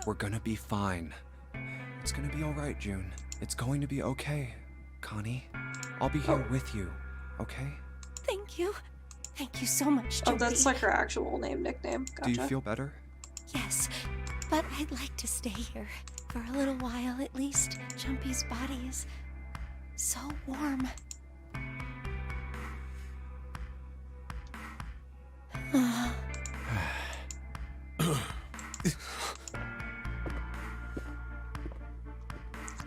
We're gonna be fine. It's gonna be alright, June. It's going to be okay, Connie. I'll be here with you, okay? Thank you. Thank you so much, Oh, Jumpy. that's like her actual nickname. Gotcha. Do you feel better? Yes, but I'd like to stay here. For a little while, at least. Jumpy's body is so warm.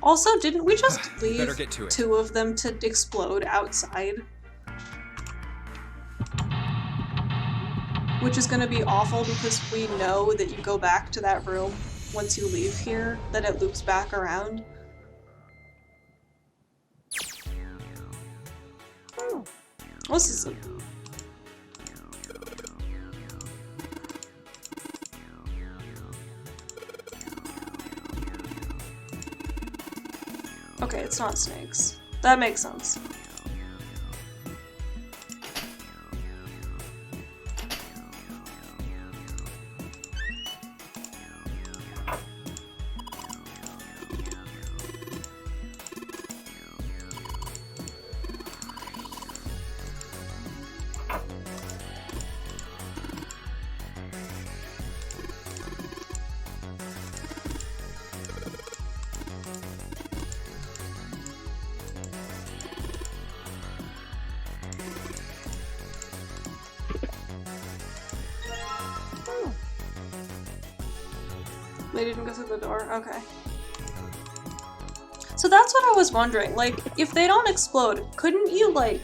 Also, didn't we just leave Better get to it. 2 of them to explode outside? Which is gonna be awful because we know that you go back to that room once you leave here, that it loops back around. This is a... Okay, it's not snakes. That makes sense. They didn't go through the door? Okay. So that's what I was wondering, like, if they don't explode, couldn't you, like,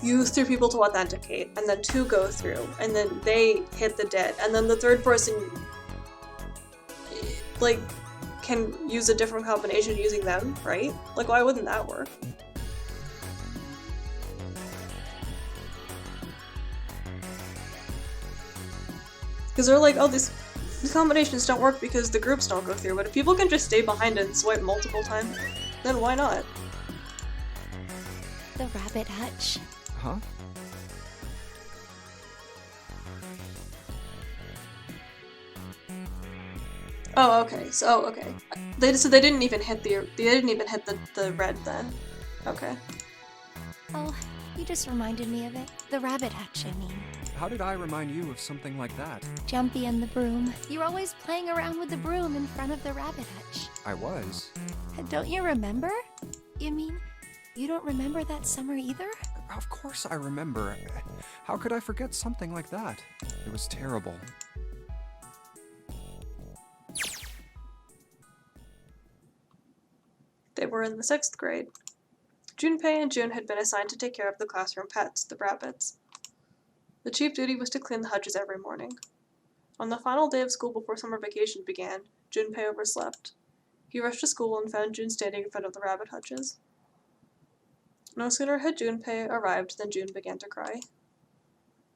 use 3 people to authenticate, and then 2 go through, and then they hit the dead, and then the 3rd person, like, can use a different combination using them, right? Like, why wouldn't that work? Because they're like, oh, these combinations don't work because the groups don't go through, but if people can just stay behind and swipe multiple times, then why not? The rabbit hutch. Huh? Oh, okay. So, okay. They didn't even hit the red then. Okay. Oh, you just reminded me of it. The rabbit hutch, I mean. How did I remind you of something like that? Jumpy and the broom. You're always playing around with the broom in front of the rabbit hutch. I was. Don't you remember? You mean, you don't remember that summer either? Of course I remember. How could I forget something like that? It was terrible. They were in the 6th grade. Junpei and June had been assigned to take care of the classroom pets, the rabbits. The chief duty was to clean the hutches every morning. On the final day of school before summer vacation began, Junpei overslept. He rushed to school and found June standing in front of the rabbit hutches. No sooner had Junpei arrived than June began to cry.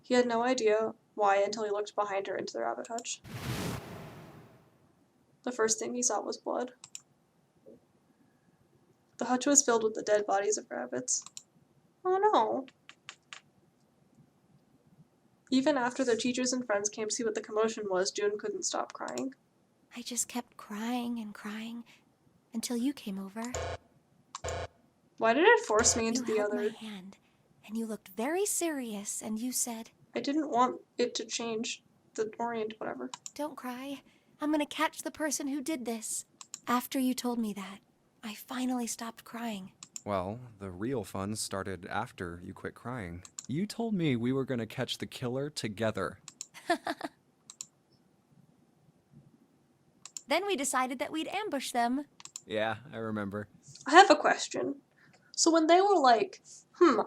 He had no idea why until he looked behind her into the rabbit hutch. The first thing he saw was blood. The hutch was filled with the dead bodies of rabbits. Oh no. Even after their teachers and friends came to see what the commotion was, June couldn't stop crying. I just kept crying and crying until you came over. Why did it force me into You the held other? my hand, and you looked very serious, and you said, I didn't want it to change the orient, whatever. "Don't cry. I'm gonna catch the person who did this." After you told me that, I finally stopped crying. Well, the real fun started after you quit crying. You told me we were gonna catch the killer together. Then we decided that we'd ambush them. Yeah, I remember. I have a question. So when they were like,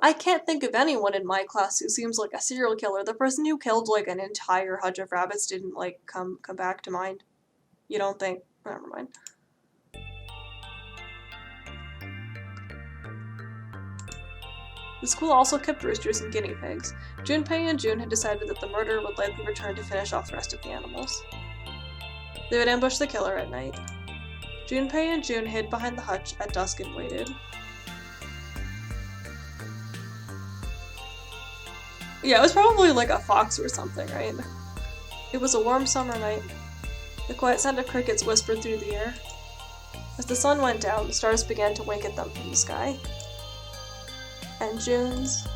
I can't think of anyone in my class who seems like a serial killer, the person who killed like an entire hutch of rabbits didn't like come back to mind? You don't think? Never mind. The school also kept roosters and guinea pigs. Junpei and June had decided that the murderer would likely return to finish off the rest of the animals. They would ambush the killer at night. Junpei and June hid behind the hutch at dusk and waited. Yeah, it was probably like a fox or something, right? It was a warm summer night. The quiet sound of crickets whispered through the air. As the sun went down, the stars began to wink at them from the sky. And June's,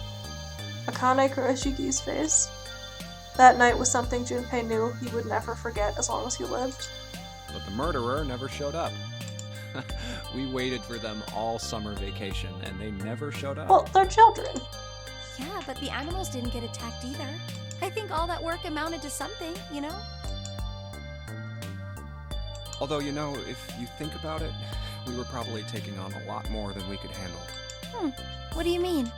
Akane Kuroshiki's face. That night was something Junpei knew he would never forget as long as he lived. But the murderer never showed up. We waited for them all summer vacation, and they never showed up. Well, they're children. Yeah, but the animals didn't get attacked either. I think all that work amounted to something, you know? Although, you know, if you think about it, we were probably taking on a lot more than we could handle. What do you mean?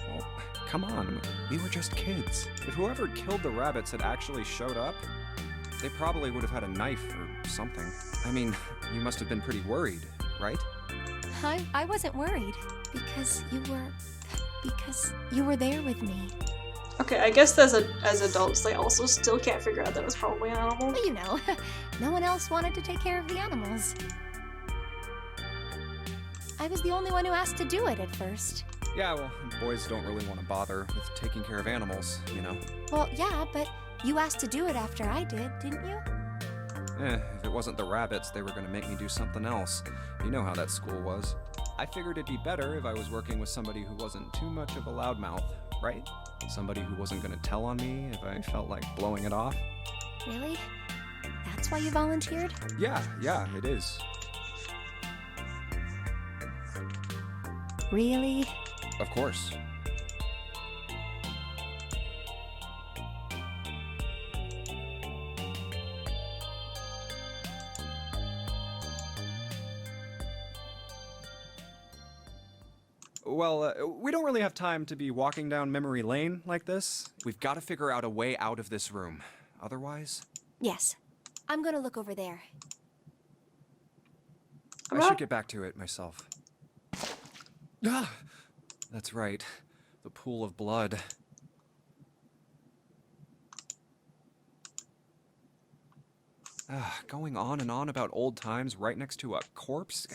Well, come on, we were just kids. If whoever killed the rabbits had actually showed up, they probably would have had a knife or something. I mean, you must have been pretty worried, right? I wasn't worried because you were there with me. Okay, I guess as adults, they also still can't figure out that it was probably an animal. Well, you know, no one else wanted to take care of the animals. I was the only one who asked to do it at first. Yeah, well, boys don't really want to bother with taking care of animals, you know. Well, yeah, but you asked to do it after I did, didn't you? If it wasn't the rabbits, they were going to make me do something else. You know how that school was. I figured it'd be better if I was working with somebody who wasn't too much of a loudmouth, right? Somebody who wasn't going to tell on me if I felt like blowing it off. Really? That's why you volunteered? Yeah, it is. Really? Of course. Well, we don't really have time to be walking down memory lane like this. We've got to figure out a way out of this room. Otherwise... Yes. I'm gonna look over there. I should get back to it myself. Ah! That's right. The pool of blood. Going on and on about old times right next to a corpse?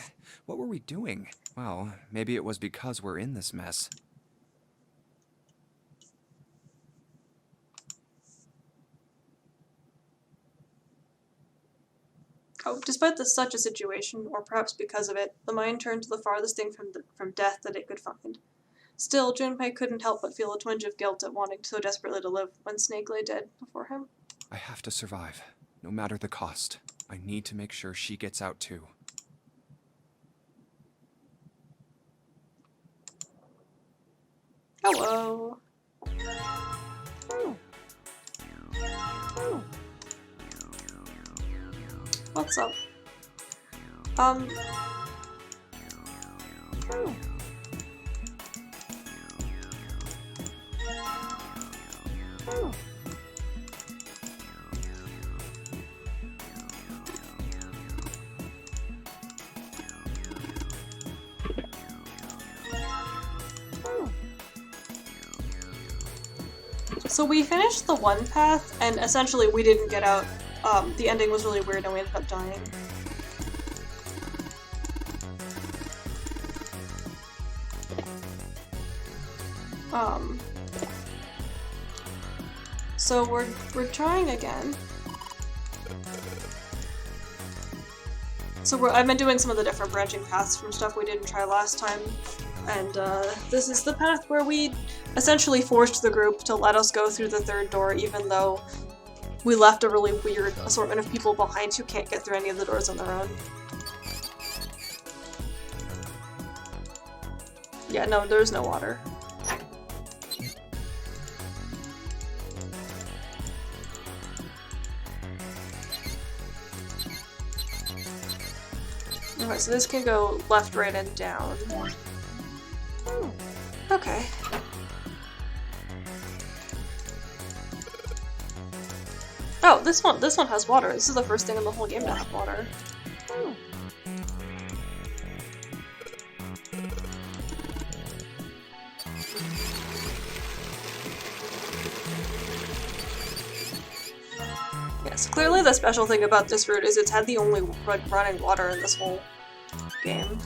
What were we doing? Well, maybe it was because we're in this mess. Oh, despite such a situation, or perhaps because of it, the mind turned to the farthest thing from death that it could find. Still, Junpei couldn't help but feel a twinge of guilt at wanting so desperately to live when Snake lay dead before him. I have to survive, no matter the cost. I need to make sure she gets out too. Hello. What's up? So we finished the one path, and essentially we didn't get out. The ending was really weird and we ended up dying. So we're trying again. So I've been doing some of the different branching paths from stuff we didn't try last time, and this is the path where we essentially forced the group to let us go through the third door, even though we left a really weird assortment of people behind who can't get through any of the doors on their own. Yeah, no, there's no water. Okay, so this can go left, right, and down. Okay. Oh, this one has water. This is the first thing in the whole game to have water. Yes, clearly the special thing about this route is it's had the only running water in this whole game.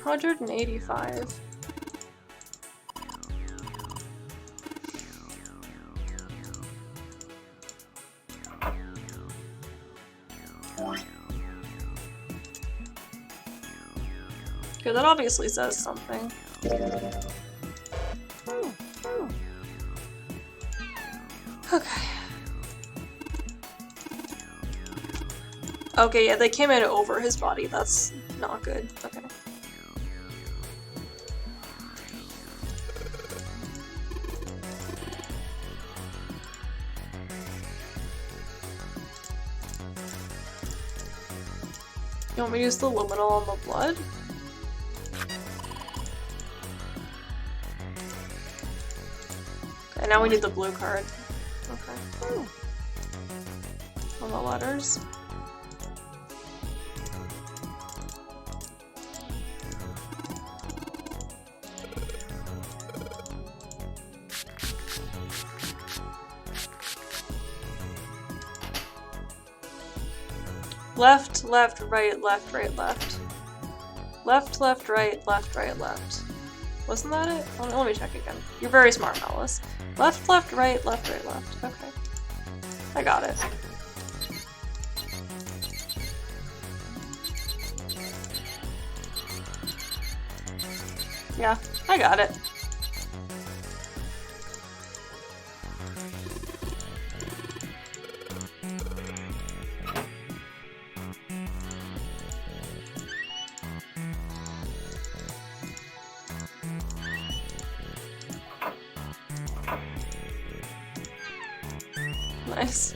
185. Okay, that obviously says something. Okay. Okay, yeah, they came in over his body. That's not good. Okay. You want me to use the luminol on the blood? Okay, now we need the blue card. Okay. On the letters. Left, left, right, left, right, left. Left, left, right, left, right, left. Wasn't that it? Let me check again. You're very smart, Malice. Left, left, right, left, right, left. Okay. I got it. Yeah, I got it. Nice.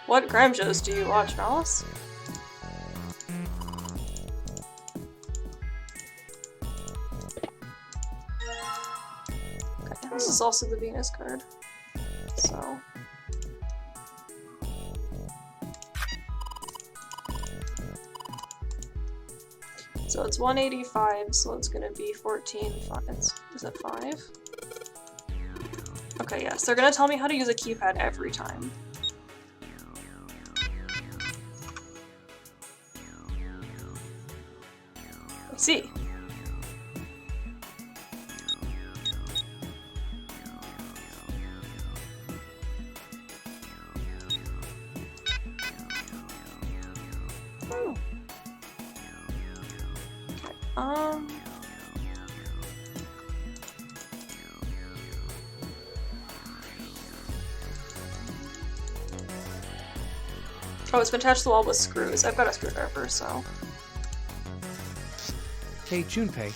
What crime shows do you watch, Malice? Okay, this is also the Venus card. So it's 185, so it's gonna be 14. Is it 5? Okay, yes, they're gonna tell me how to use a keypad every time. Let's see. Oh, it's been attached to the wall with screws. I've got a screwdriver, so. Hey, Junpei,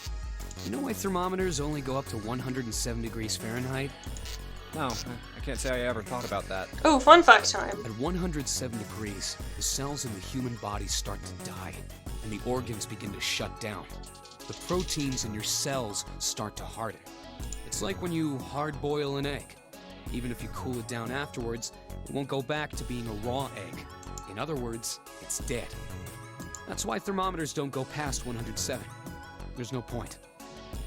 you know why thermometers only go up to 107 degrees Fahrenheit? No, I can't say I ever thought about that. Oh, fun fact time. At 107 degrees, the cells in the human body start to die, and the organs begin to shut down. The proteins in your cells start to harden. It's like when you hard-boil an egg. Even if you cool it down afterwards, it won't go back to being a raw egg. In other words, it's dead. That's why thermometers don't go past 107. There's no point.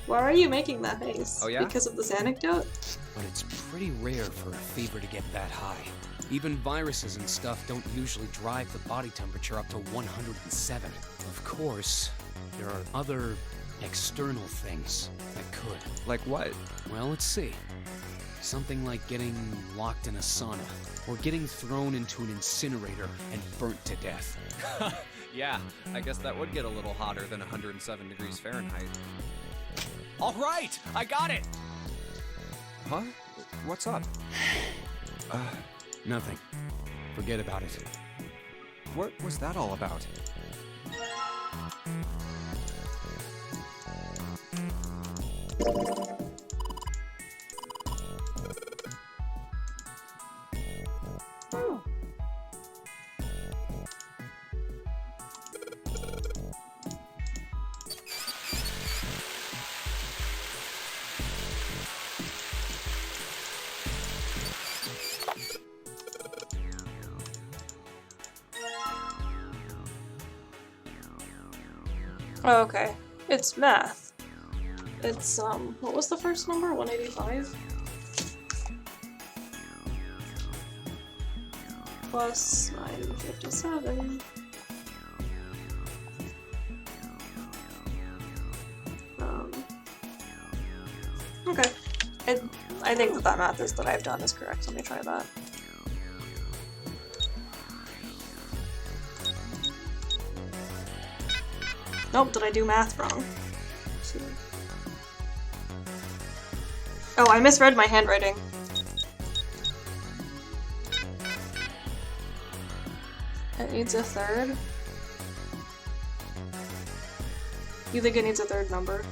Why are you making that face? Oh, yeah? Because of this anecdote? But it's pretty rare for a fever to get that high. Even viruses and stuff don't usually drive the body temperature up to 107. Of course, there are other external things that could. Like what? Well, let's see. Something like getting locked in a sauna, or getting thrown into an incinerator and burnt to death. Yeah, I guess that would get a little hotter than 107 degrees Fahrenheit. All right, I got it! Huh? What's up? Nothing. Forget about it. What was that all about? Oh, okay. It's math. It's, what was the first number? 185? Plus 957. Okay. I think that math is that I've done is correct. Let me try that. Nope, did I do math wrong? Oh, I misread my handwriting. It needs a third? You think it needs a third number?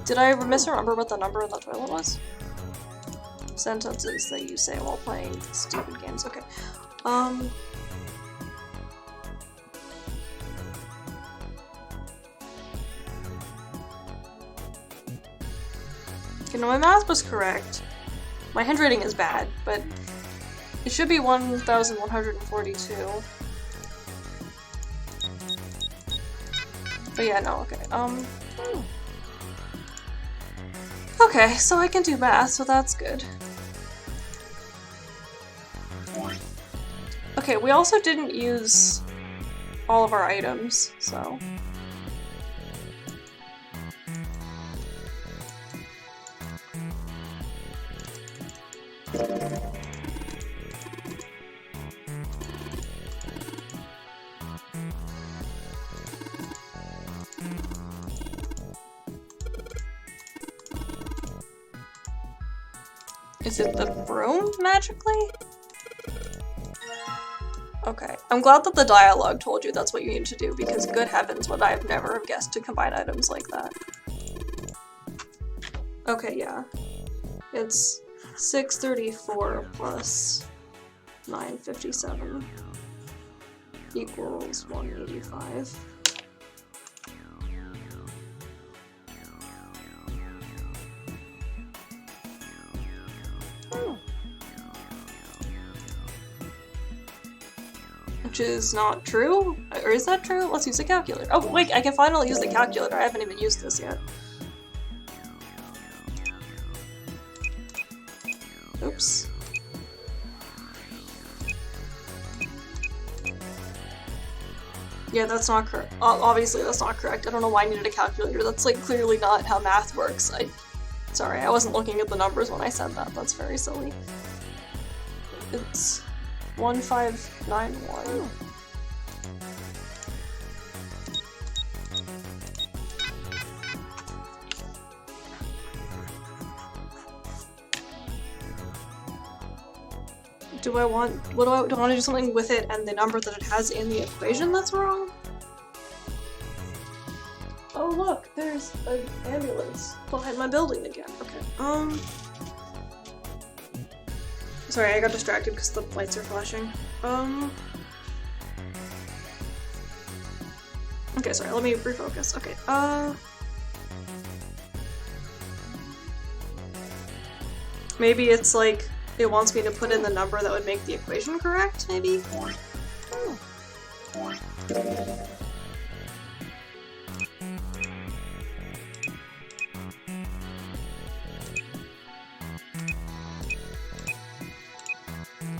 Did I misremember what the number in the toilet was? Sentences that you say while playing stupid games. Okay. You know, my math was correct. My handwriting is bad, but it should be 1,142. But yeah, no, okay. Okay, so I can do math, so that's good. Okay, we also didn't use all of our items, so... Is it the broom, magically? Okay, I'm glad that the dialogue told you that's what you need to do, because good heavens would I have never have guessed to combine items like that. Okay, yeah. It's 634 plus 957 equals 185. Which is not true? Or is that true? Let's use a calculator. Oh wait, I can finally use the calculator. I haven't even used this yet. Oops. Yeah, that's not correct. Obviously that's not correct. I don't know why I needed a calculator. That's like clearly not how math works. Sorry, I wasn't looking at the numbers when I said that. That's very silly. It's 1591. Do I want to do something with it and the number that it has in the equation that's wrong? Oh look, there's an ambulance behind my building again. Okay. Sorry, I got distracted because the lights are flashing. Okay, sorry, let me refocus. Okay, maybe it's like it wants me to put in the number that would make the equation correct, maybe?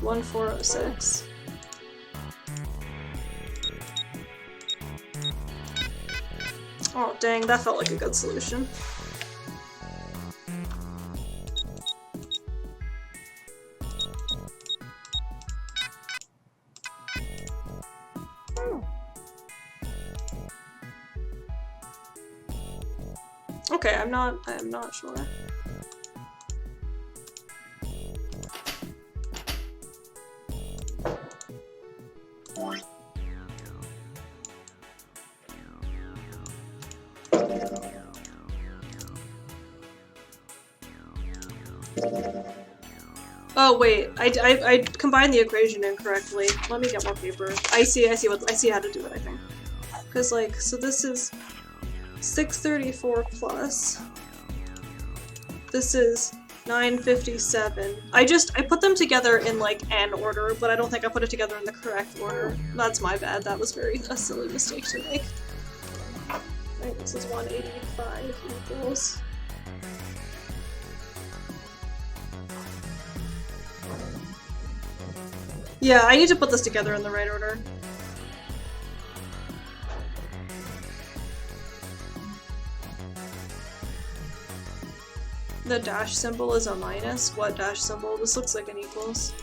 $1,406. Oh dang, that felt like a good solution. Okay, I'm not sure. Oh wait, I combined the equation incorrectly. Let me get more paper. I see how to do it, I think. Cause like, so this is 634 plus. This is 957. I put them together in like an order, but I don't think I put it together in the correct order. That's my bad. That was a silly mistake to make. Right, this is 185 equals. Yeah, I need to put this together in the right order. The dash symbol is a minus. What dash symbol? This looks like an equals.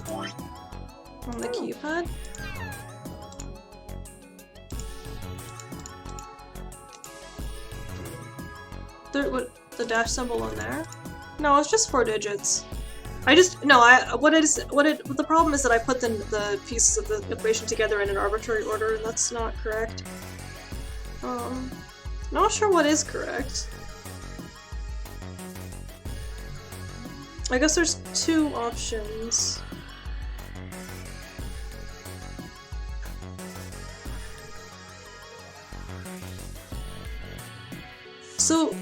On the keypad? What, the dash symbol in there? No, it's just 4 digits. The problem is that I put the pieces of the equation together in an arbitrary order, and that's not correct. Not sure what is correct. I guess there's 2 options. So,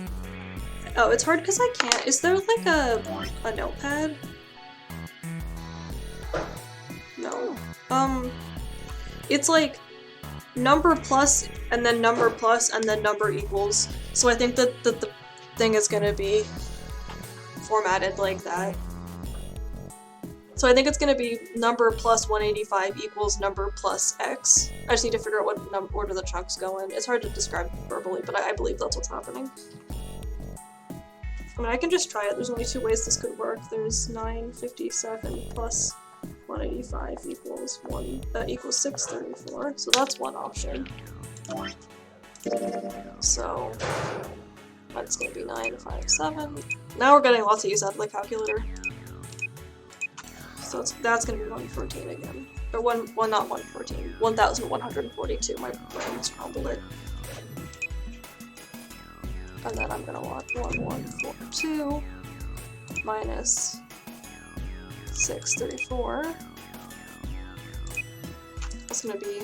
oh, it's hard because I can't. Is there like a notepad? No. It's like number plus and then number plus and then number equals. So I think that the thing is gonna be formatted like that. So I think it's gonna be number plus 185 equals number plus x. I just need to figure out what order the chunks go in. It's hard to describe verbally, but I believe that's what's happening. I mean, I can just try it. There's only 2 ways this could work. There's 957 plus 185 equals 634. So that's one option. So that's gonna be 957. Now we're getting lots of use out of the calculator. So that's gonna be 114 again. Or not 114. 1142. My brain scrambled it. And then I'm gonna want 1142 minus 634. That's gonna be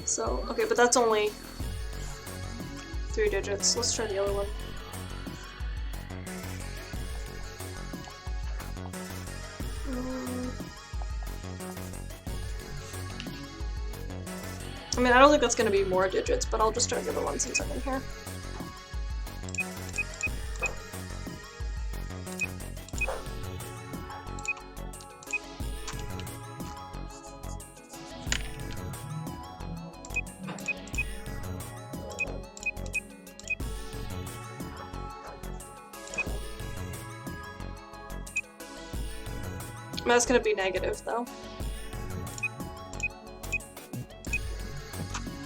so okay, but that's only 3 digits. Let's try the other one. I mean, I don't think that's gonna be more digits, but I'll just try the other one since I'm in here. That's gonna be negative, though.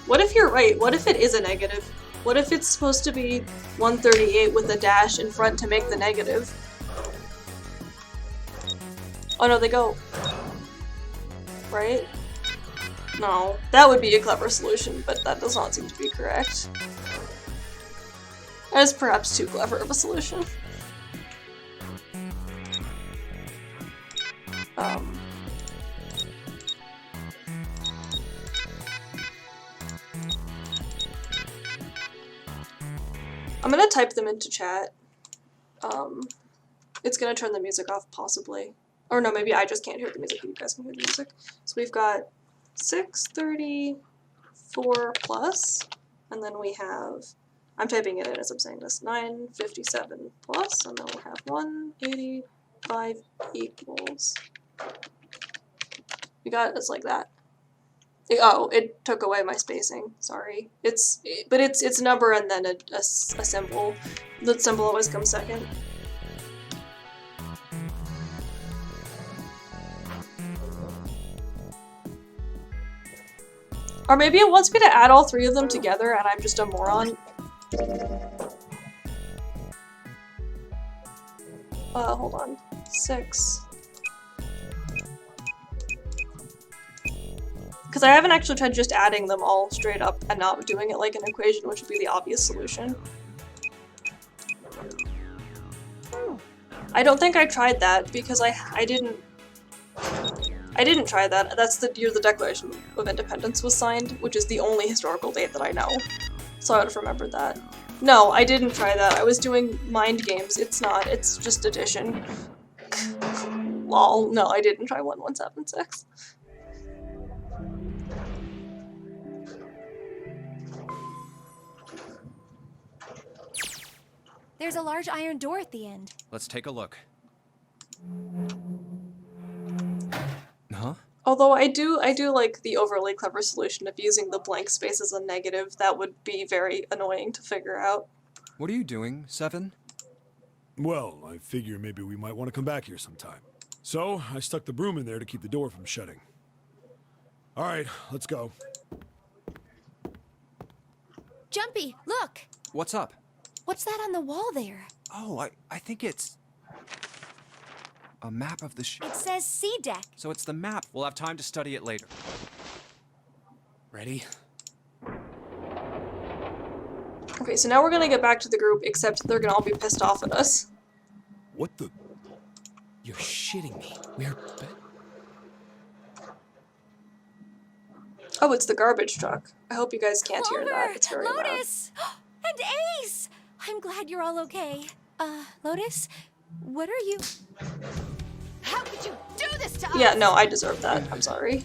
What if you're right? What if it is a negative? What if it's supposed to be 138 with a dash in front to make the negative? Oh no, they go... Right? No. That would be a clever solution, but that does not seem to be correct. That is perhaps too clever of a solution. I'm gonna type them into chat. It's gonna turn the music off, possibly. Or no, maybe I just can't hear the music, you guys can hear the music. So we've got 634 plus, and then we have, I'm typing it in as I'm saying this, 957 plus, and then we'll have 185 equals. We got it's like that. Oh, it took away my spacing. Sorry. It's a number and then a symbol. The symbol always comes second. Or maybe it wants me to add all 3 of them together and I'm just a moron. Hold on. 6. Because I haven't actually tried just adding them all straight up and not doing it like an equation, which would be the obvious solution. I don't think I tried that because I didn't try that. That's the year the Declaration of Independence was signed, which is the only historical date that I know. So I would have remembered that. No, I didn't try that. I was doing mind games. It's not. It's just addition. Lol. No, I didn't try 1176. There's a large iron door at the end. Let's take a look. Huh? Although I do like the overly clever solution of using the blank space as a negative. That would be very annoying to figure out. What are you doing, Seven? Well, I figure maybe we might want to come back here sometime. So, I stuck the broom in there to keep the door from shutting. Alright, let's go. Jumpy, look! What's up? What's that on the wall there? Oh, I think it's a map of the ship. It says C deck. So it's the map. We'll have time to study it later. Ready? Okay, so now we're gonna get back to the group, except they're gonna all be pissed off at us. What the? You're shitting me. We're... Oh, it's the garbage truck. I hope you guys can't hear that. Clover! It's very loud. Lotus! And Ace! I'm glad you're all okay. Lotus, what are you... How could you do this to us? Yeah, no, I deserve that. I'm sorry.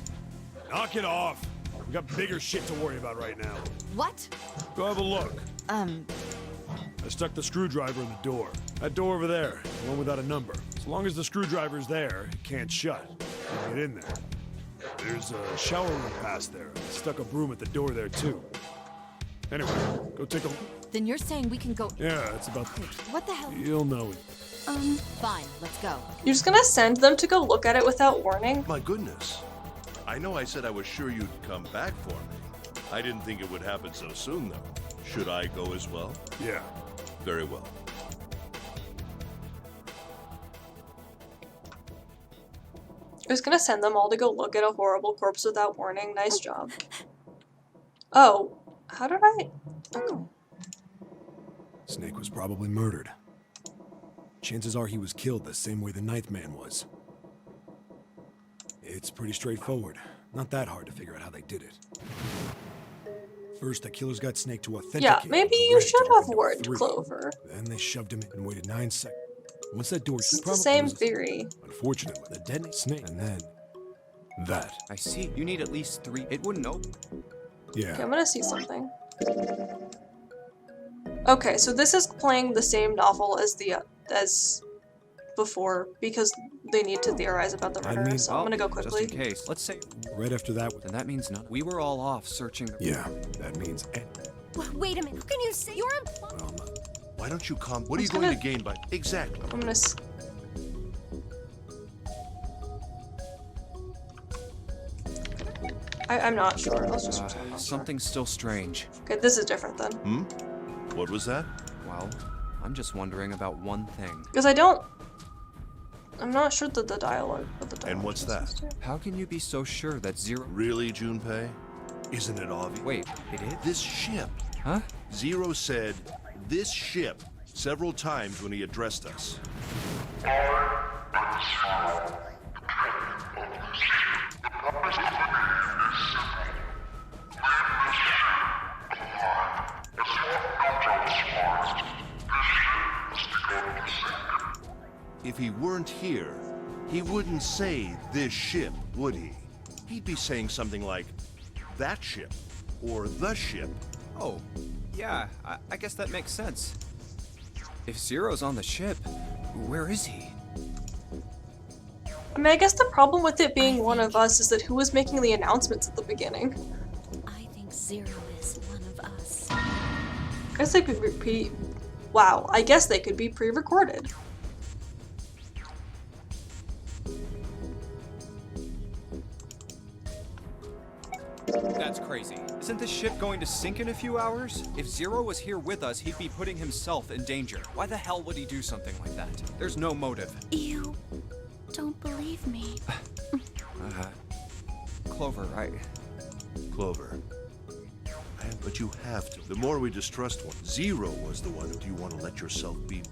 Knock it off! We got bigger shit to worry about right now. What? Go have a look. I stuck the screwdriver in the door. That door over there, the one without a number. As long as the screwdriver's there, it can't shut. You can get in there. There's a shower room past there. I stuck a broom at the door there too. Anyway, go take a... Then you're saying we can go... Yeah, it's about... What the hell? You'll know it. Fine, let's go. You're just gonna send them to go look at it without warning? My goodness. I know I said I was sure you'd come back for me. I didn't think it would happen so soon, though. Should I go as well? Yeah. Very well. I was gonna send them all to go look at a horrible corpse without warning. Nice job. Oh, how did I... Okay. Snake was probably murdered. Chances are he was killed the same way the Ninth Man was. It's pretty straightforward. Not that hard to figure out how they did it. First, the killers got Snake to authenticate... Yeah, maybe the you red should to have window warned 3. Clover. Then they shoved him in and waited 9 seconds. Once that door... It's the probably same was- theory. Unfortunately, the detonate Snake, and then... that. I see. You need at least 3. It wouldn't open. Yeah. Okay, I'm gonna see something. Okay, so this is playing the same novel as the as before because they need to theorize about the That murder. means- So I'm gonna go Just quickly. in case. Let's say... Right after that... Then that means none. We were all off searching the... Yeah, that means... Wait a minute, how can you say you're implying... Well, not... Why don't you come? What are you I'm going gonna- to gain by... Exactly. I'm gonna. I'm not sure. Let's just. pretend I'm not sure. Something's still strange. Okay, this is different then. What was that? Well, I'm just wondering about one thing. Because I don't. I'm not sure that the dialogue. What the dialogue And what's is that? supposed to- How can you be so sure that Zero... Really, Junpei? Isn't it obvious? Wait, it is? This ship. Huh? Zero said, this ship, several times when he addressed us. If he weren't here, he wouldn't say this ship, would he? He'd be saying something like, that ship, or the ship. Oh, yeah, I guess that makes sense. If Zero's on the ship, where is he? I mean, I guess the problem with it being one of us is that who was making the announcements at the beginning? I think Zero is one of us. I guess they could repeat. Wow, I guess they could be pre-recorded. That's crazy. Isn't this ship going to sink in a few hours? If Zero was here with us, he'd be putting himself in danger. Why the hell would he do something like that? There's no motive. You don't believe me. Clover, Clover. But you have to. The more we distrust one, Zero was the one. Do you want to let yourself be?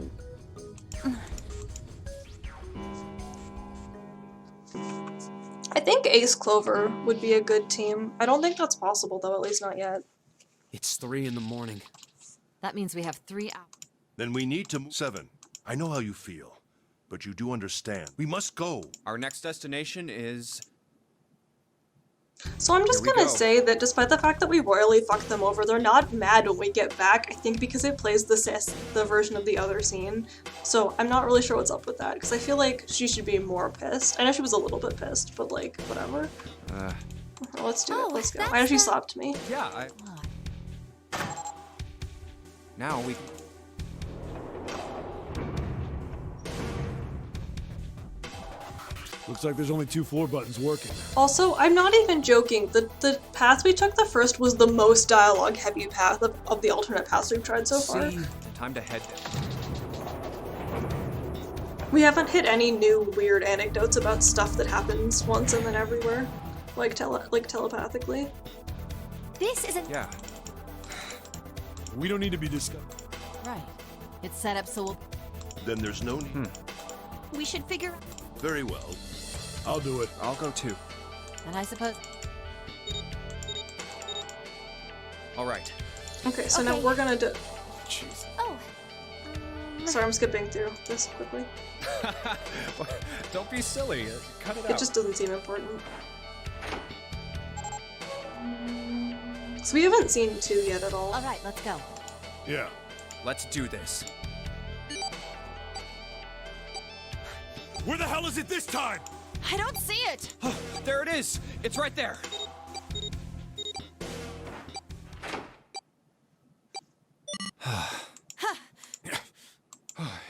I think Ace Clover would be a good team. I don't think that's possible though, at least not yet. It's 3 in the morning. That means we have 3 hours. Then we need to move. 7. I know how you feel, but you do understand. We must go. our next destination is... So I'm just Here we gonna go. say that despite the fact that we royally fucked them over, they're not mad when we get back, I think because it plays the version of the other scene. So I'm not really sure what's up with that, because I feel like she should be more pissed. I know she was a little bit pissed, but like, whatever. Well, let's do it, let's go. I know she slapped me. Yeah, Now we... Looks like there's only 2 floor buttons working. Also, I'm not even joking, the path we took the first was the most dialogue heavy path of the alternate paths we've tried so far. See? Time to head down. We haven't hit any new weird anecdotes about stuff that happens once and then everywhere. Like telepathically. This isn't. Yeah. We don't need to be discussed. Right. It's set up so we'll... Then there's no need. We should figure. Very well. I'll do it. I'll go too. And I suppose... All right. Okay, so now we're gonna do. Jeez. Oh. Sorry, I'm skipping through this quickly. Don't be silly. Cut it It out. just doesn't seem important. So we haven't seen 2 yet at all. All right, let's go. Yeah. Let's do this. Where the hell is it this time? I don't see it! There it is! It's right there!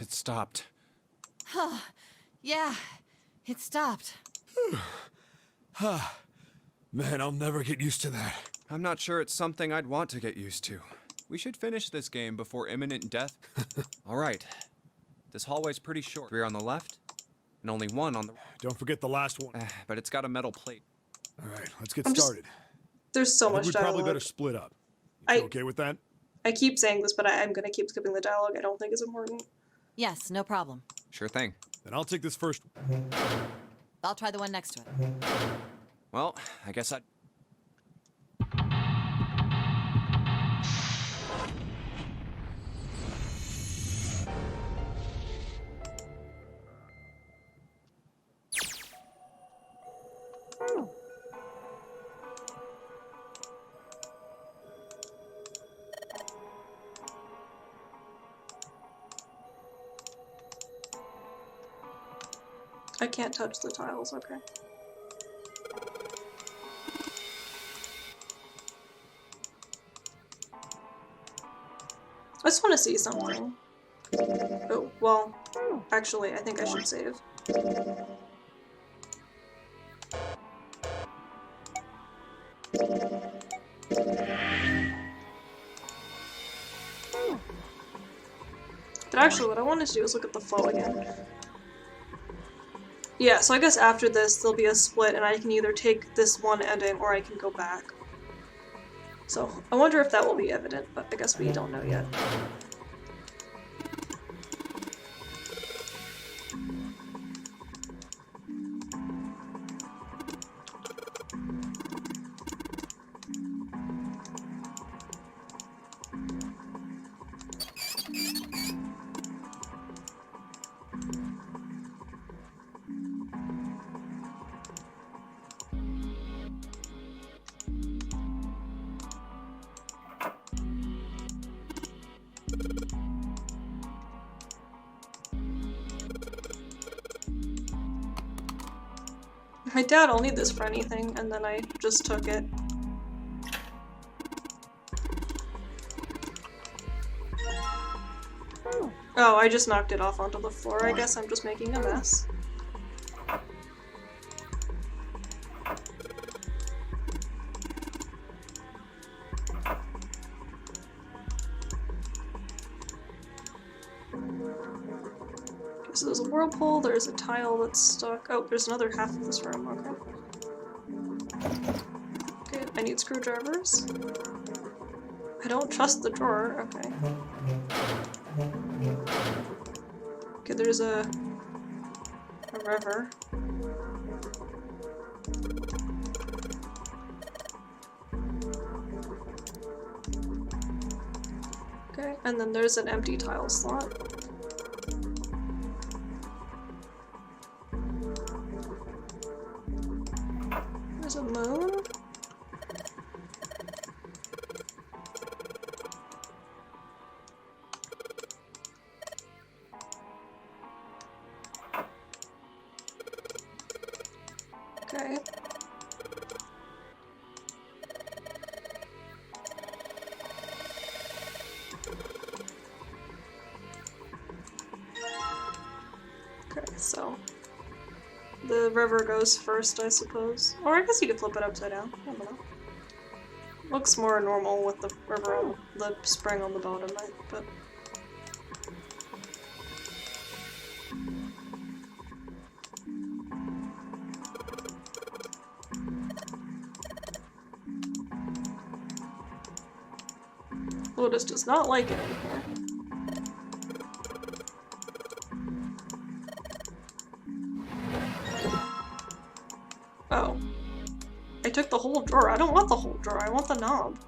It stopped. Yeah, it stopped. Man, I'll never get used to that. I'm not sure it's something I'd want to get used to. We should finish this game before imminent death. All right. This hallway's pretty short. 3 on the left, and only 1 on the... Don't forget the last one. But it's got a metal plate. All right, let's get I'm just- started. There's so I much think we probably dialogue. better split up. I- You okay with that? I keep saying this, but I'm gonna keep skipping the dialogue. I don't think it's important. Yes, no problem. Sure thing. Then I'll take this first. I'll try the one next to it. Well, I guess I'd... I can't touch the tiles, okay. I just want to see something. Oh, well, actually, I think I should save. But actually, what I wanted to do is look at the flow again. Yeah, so I guess after this, there'll be a split, and I can either take this one ending, or I can go back. So, I wonder if that will be evident, but I guess we don't know yet. My dad, I'll need this for anything, and then I just took it. Oh, I just knocked it off onto the floor. I guess I'm just making a mess. So there's a whirlpool, there's a tile that's stuck. Oh, there's another half of this room, okay. Okay, I need screwdrivers. I don't trust the drawer, okay. Okay, there's a river. Okay, and then there's an empty tile slot. There's a moon? Okay. Okay, so the river goes first, I suppose. Or I guess you could flip it upside down. I don't know. Looks more normal with the river on the spring on the bottom, but Lotus does not like it in here. Oh. I took the whole drawer. I don't want the whole drawer. I want the knob.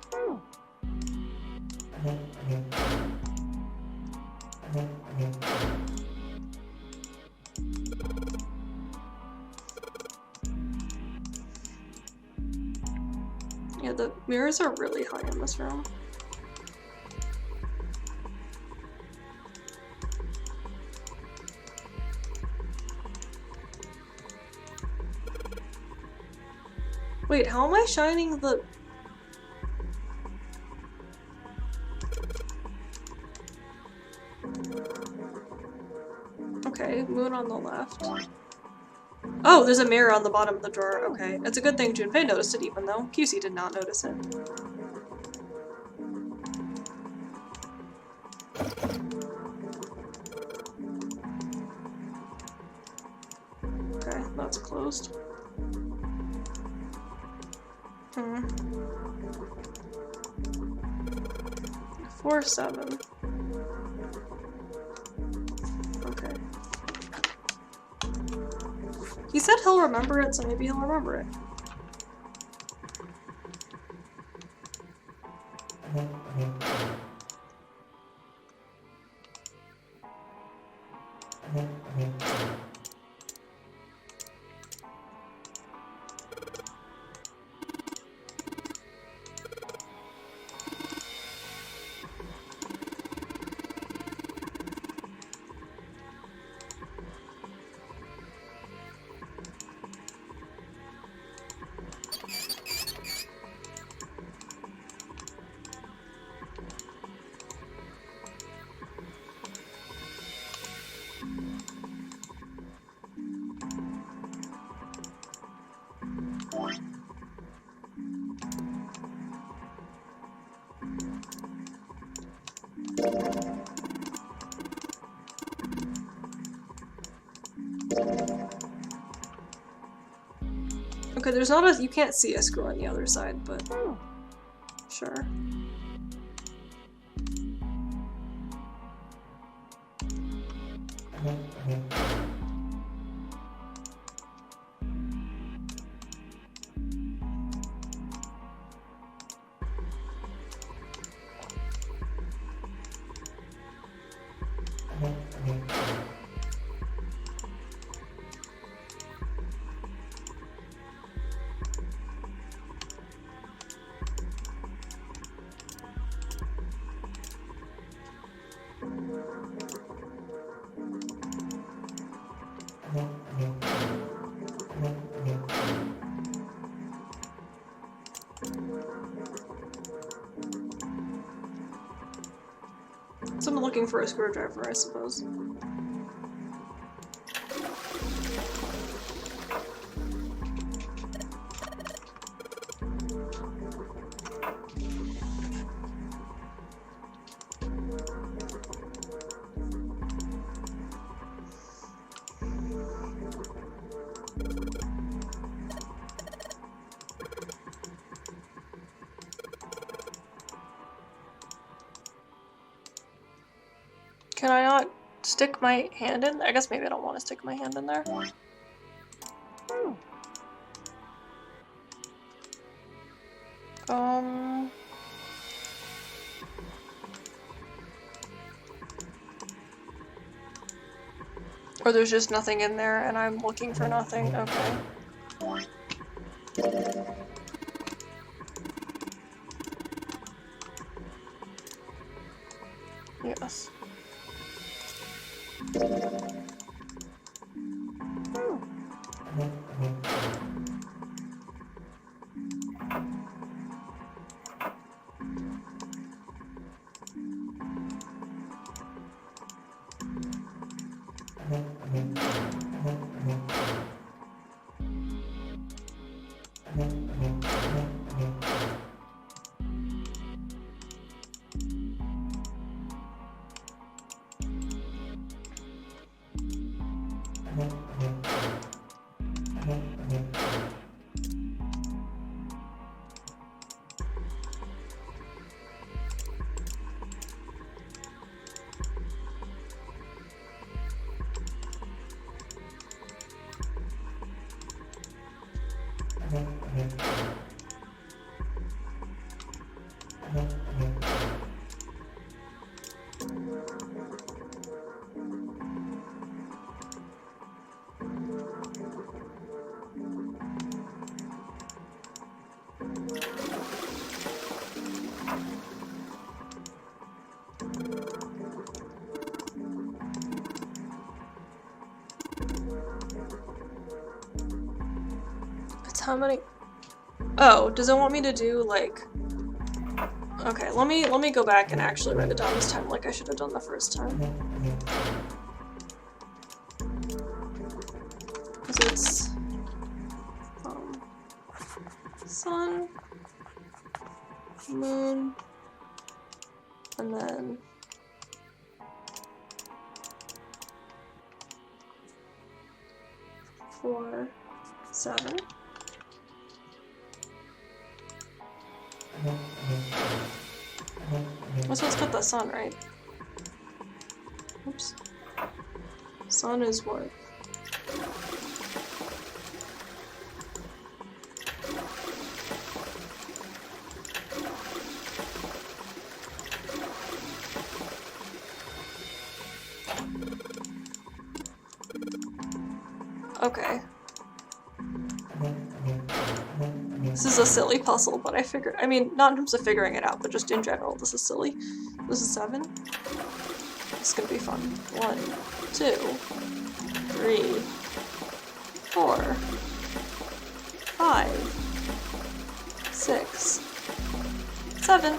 Yeah, the mirrors are really high in this room. Wait, how am I shining the... Okay, moon on the left. Oh, there's a mirror on the bottom of the drawer. Okay, it's a good thing Junpei noticed it even though QC did not notice it. Okay, that's closed. 4-7. Okay. He said he'll remember it, so maybe he'll remember it. Okay, there's not a- you can't see a screw on the other side, but sure. So I'm looking for a screwdriver, I suppose. Can I not stick my hand in there? I guess maybe I don't want to stick my hand in there. Or there's just nothing in there and I'm looking for nothing. Okay. Yes. It's how many? Oh, does it want me to do like? Okay, let me go back and actually write it down this time, like I should have done the first time. Because it's sun, moon, and then 4, 7. Well, so let's put the sun, right? Oops. Sun is what? Okay. This is a silly puzzle, but I mean, not in terms of figuring it out, but just in general, this is silly. This is 7. This is gonna be fun. 1, 2, 3, 4, 5, 6, 7.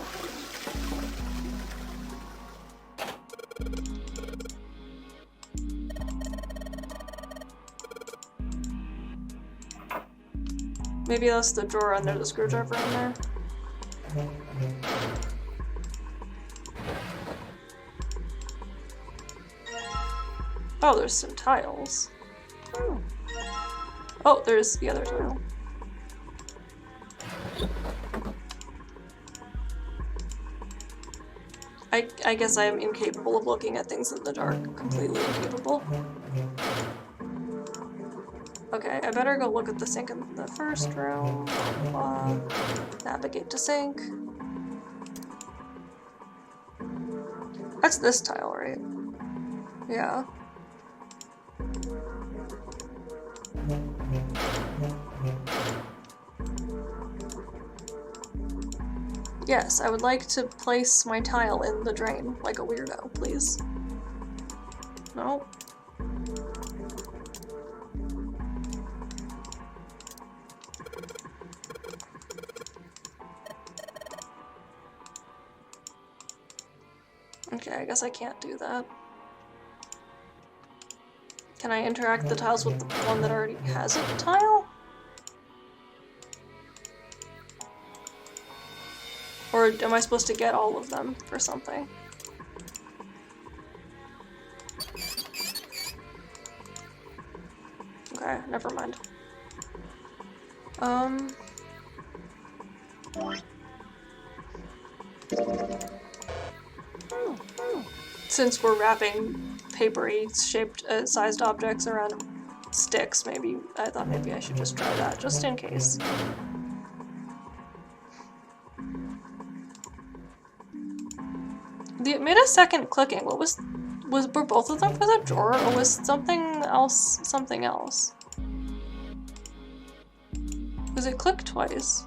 Maybe that's the drawer and there's a screwdriver in there. Oh, there's some tiles. Oh, there's the other tile. I guess I am incapable of looking at things in the dark. Completely incapable. Okay, I better go look at the sink in the first room. Blah, blah, blah. Navigate to sink. That's this tile, right? Yeah. Yes, I would like to place my tile in the drain like a weirdo, please. No. Okay, I guess I can't do that. Can I interact the tiles with the one that already has a tile? Or am I supposed to get all of them for something? Okay, never mind. Since we're wrapping papery shaped sized objects around sticks, maybe I thought maybe I should just try that just in case. It made a second clicking. What were both of them for the drawer, or was something else something else? Because it clicked twice.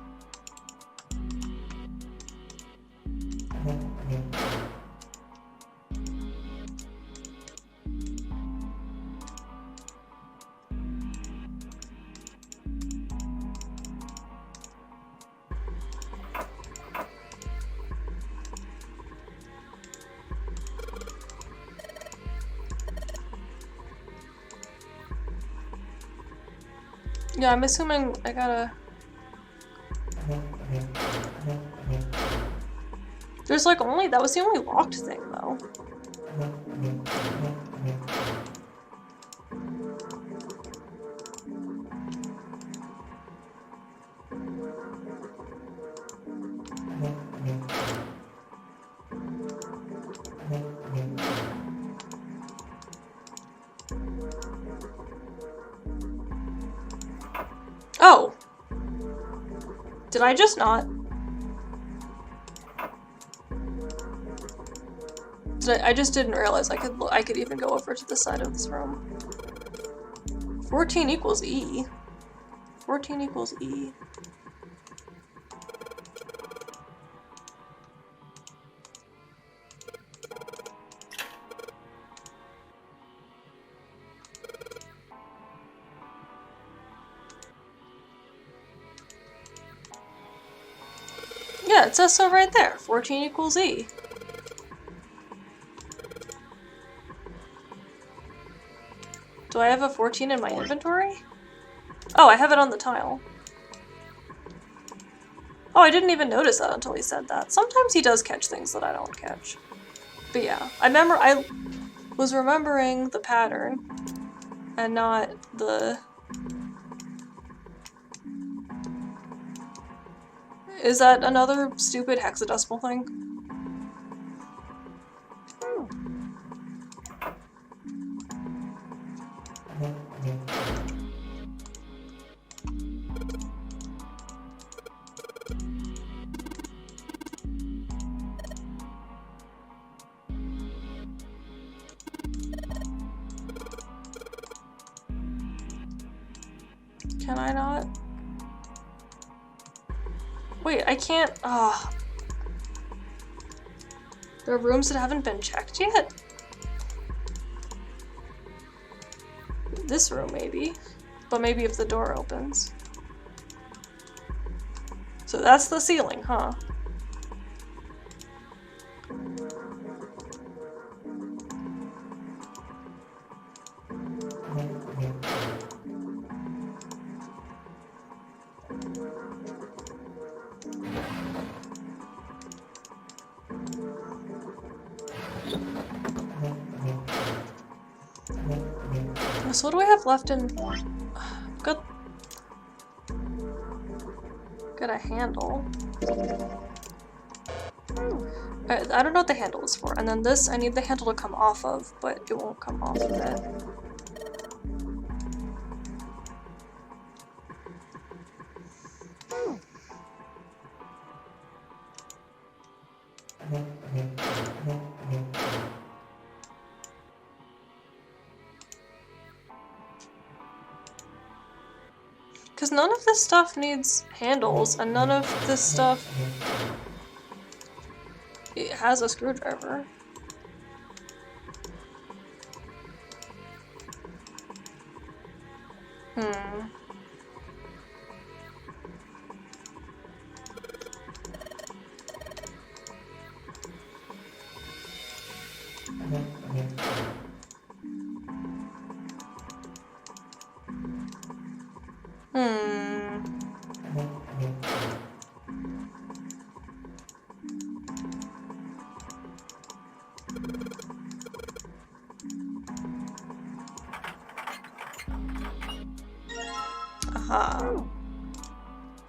Yeah, I'm assuming I gotta... There's like only... That was the only locked thing, though. Oh. Did I just not? I just didn't realize I could even go over to the side of this room. 14 equals E. 14 equals E. Yeah, it says so right there. 14 equals E. Do I have a 14 in my inventory? Oh, I have it on the tile. Oh, I didn't even notice that until he said that. Sometimes he does catch things that I don't catch. But yeah, I was remembering the pattern and not the... Is that another stupid hexadecimal thing? Can I not? Wait, I can't. There are rooms that haven't been checked yet? This room, maybe. But maybe if the door opens. So that's the ceiling, huh? So what do I have left in... Got a handle. I don't know what the handle is for. And then this, I need the handle to come off of, but it won't come off of it. Because none of this stuff needs handles, and none of this stuff it has a screwdriver.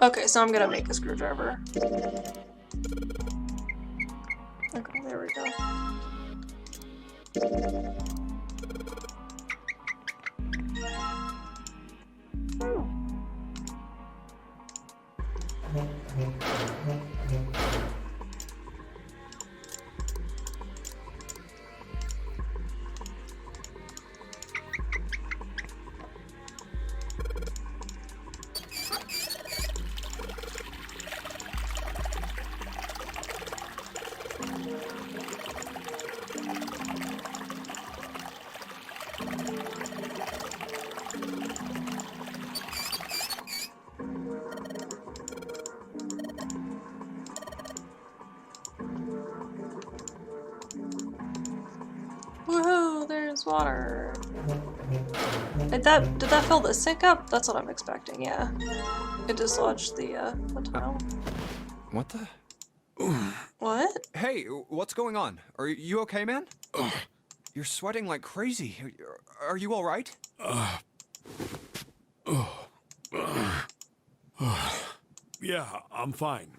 Okay, so I'm gonna make a screwdriver. Okay, there we go. Woohoo, there's water. Did that fill the sink up? That's what I'm expecting, yeah. It dislodged the tile. What the? What? Hey, what's going on? Are you okay, man? You're sweating like crazy. Are you all right? Yeah, I'm fine.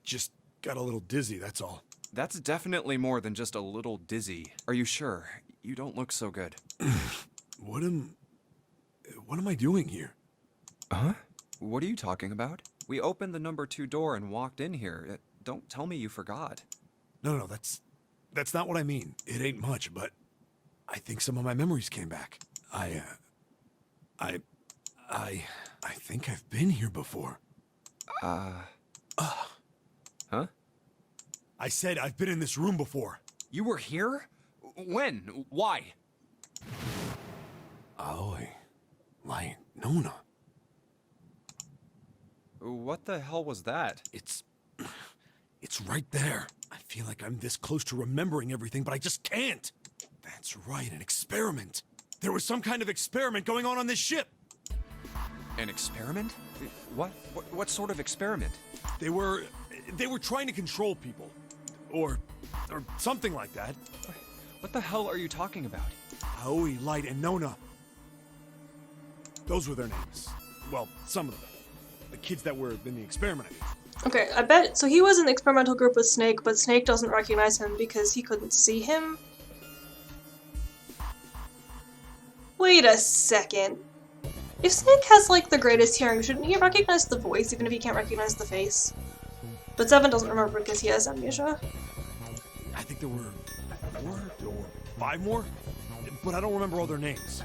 Just got a little dizzy, that's all. That's definitely more than just a little dizzy. Are you sure? You don't look so good. What am I doing here? Huh? What are you talking about? We opened the number 2 door and walked in here. Don't tell me you forgot. No, that's not what I mean. It ain't much, but I think some of my memories came back. I think I've been here before. Huh? I said I've been in this room before. You were here? When? Why? Aoi. Like, Nona. What the hell was that? It's right there. I feel like I'm this close to remembering everything, but I just can't. That's right, an experiment. There was some kind of experiment going on this ship. An experiment? What sort of experiment? They were trying to control people. Or something like that. What the hell are you talking about? Aoi, Light, and Nona. Those were their names. Well, some of them. The kids that were in the experiment, I mean. Okay, I bet. So he was in the experimental group with Snake, but Snake doesn't recognize him because he couldn't see him. Wait a second. If Snake has like the greatest hearing, shouldn't he recognize the voice even if he can't recognize the face? But Seven doesn't remember because he has amnesia. I think there were 4 or 5 more, but I don't remember all their names.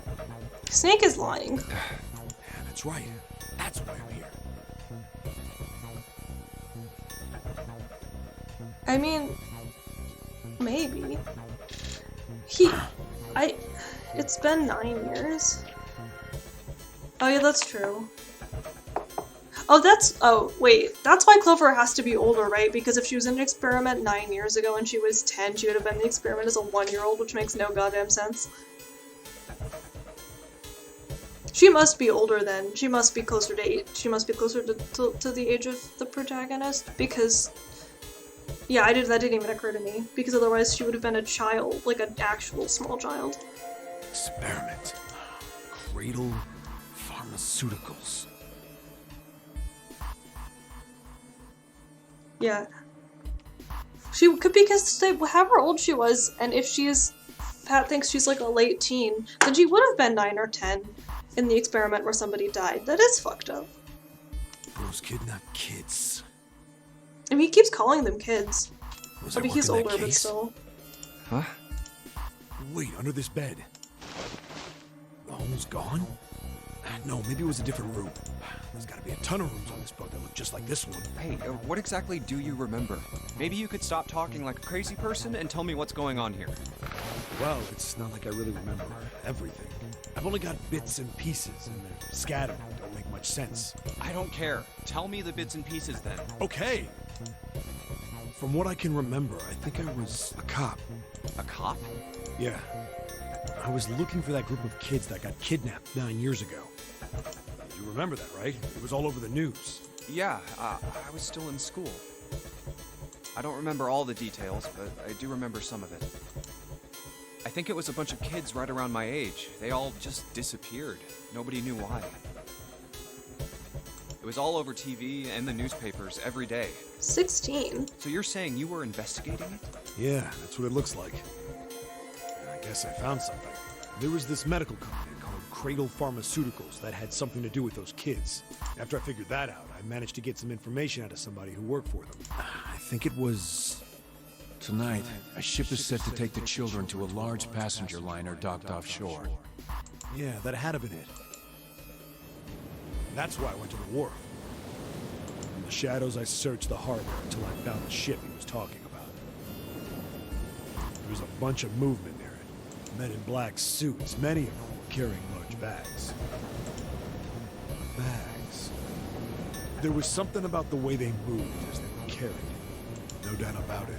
Snake is lying. Yeah, that's right. That's why I'm here. I mean, maybe. It's been 9 years. Oh yeah, that's true. Oh wait, that's why Clover has to be older, right? Because if she was in an experiment 9 years ago and she was 10, she would have been in the experiment as a 1-year-old, which makes no goddamn sense. She must be older then. She must be closer to 8. She must be closer to the age of the protagonist, because... Yeah, that didn't even occur to me, because otherwise she would have been a child, like an actual small child. Experiment. Cradle Pharmaceuticals. Yeah. She could, because however old she was, and if Pat thinks she's like a late teen, then she would have been 9 or 10 in the experiment where somebody died. That is fucked up. Those kidnapped kids. I mean, he keeps calling them kids. Was I I mean, he's working that older, but case? still. Huh? Wait, under this bed. The home's gone? No, maybe it was a different room. There's gotta be a ton of rooms on this boat that look just like this one. Hey, what exactly do you remember? Maybe you could stop talking like a crazy person and tell me what's going on here. Well, it's not like I really remember everything. I've only got bits and pieces, and they're scattered and don't make much sense. I don't care. Tell me the bits and pieces then. Okay. From what I can remember, I think I was a cop. A cop? Yeah. I was looking for that group of kids that got kidnapped 9 years ago. You remember that, right? It was all over the news. Yeah, I was still in school. I don't remember all the details, but I do remember some of it. I think it was a bunch of kids right around my age. They all just disappeared. Nobody knew why. It was all over TV and the newspapers every day. 16. So you're saying you were investigating it? Yeah, that's what it looks like. I guess I found something. There was this medical company called Cradle Pharmaceuticals that had something to do with those kids. After I figured that out, I managed to get some information out of somebody who worked for them. I think it was... Tonight, a ship is set to take the children to a large passenger liner docked offshore. Yeah, that had to been it. That's why I went to the wharf. In the shadows, I searched the harbor until I found the ship he was talking about. There was a bunch of movement near it. Men in black suits, many of them were carrying large bags. Bags. There was something about the way they moved as they were carried. No doubt about it.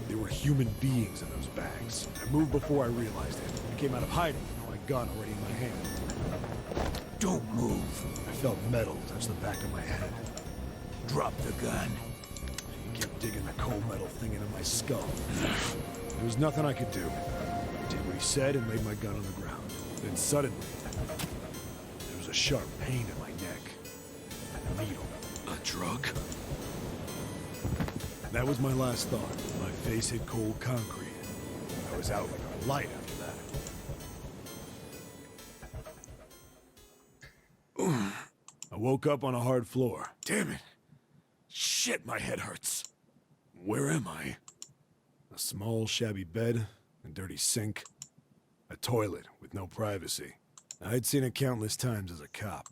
There were human beings in those bags. I moved before I realized it. I came out of hiding, my gun already in my hand. Don't move. I felt metal touch the back of my head. Drop the gun. He kept digging the cold metal thing into my skull. There was nothing I could do. I did what he said and laid my gun on the ground. Then suddenly, there was a sharp pain in my neck. And a needle. A drug? That was my last thought. My face hit cold concrete. I was out like a light after that. I woke up on a hard floor. Damn it. Shit, my head hurts. Where am I? A small, shabby bed, a dirty sink, a toilet with no privacy. I'd seen it countless times as a cop.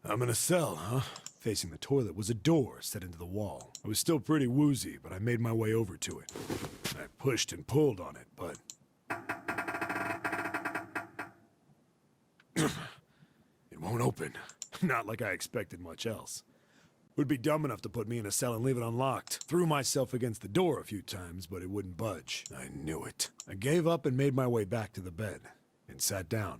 I'm in a cell, huh? Facing the toilet was a door set into the wall. I was still pretty woozy, but I made my way over to it. I pushed and pulled on it, but... it won't open. Not like I expected much else. Would be dumb enough to put me in a cell and leave it unlocked. Threw myself against the door a few times, but it wouldn't budge. I knew it. I gave up and made my way back to the bed, and sat down.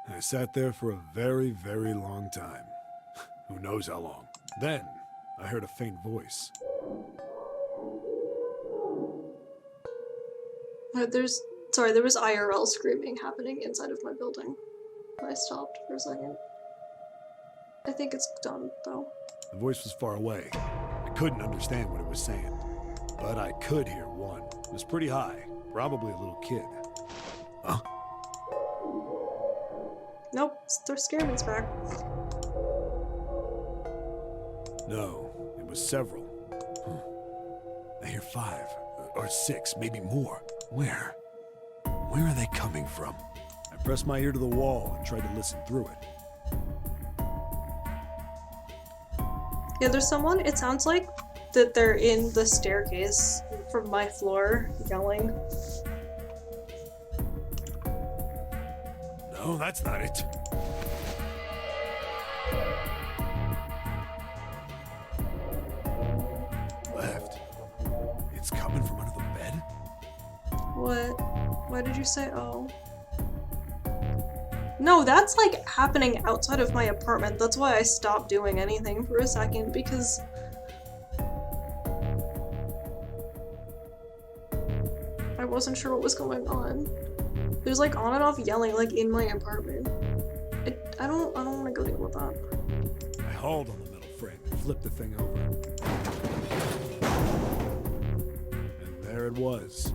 I sat there for a very, very long time. Who knows how long. Then, I heard a faint voice. There was IRL screaming happening inside of my building. I stopped for a second. I think it's done, though. The voice was far away. I couldn't understand what it was saying. But I could hear one. It was pretty high. Probably a little kid. Huh? Nope, their Scareman's back. No, it was several. Huh. I hear 5, or 6, maybe more. Where? Where are they coming from? I pressed my ear to the wall and tried to listen through it. Yeah, there's someone, it sounds like that they're in the staircase from my floor, yelling. No, that's not it. Left. It's coming from under the bed? What? Why did you say oh? No, that's like happening outside of my apartment. That's why I stopped doing anything for a second, because I wasn't sure what was going on. There's like on and off yelling like in my apartment. I don't want to go deal with that. I hauled on the metal frame and flipped the thing over. And there it was.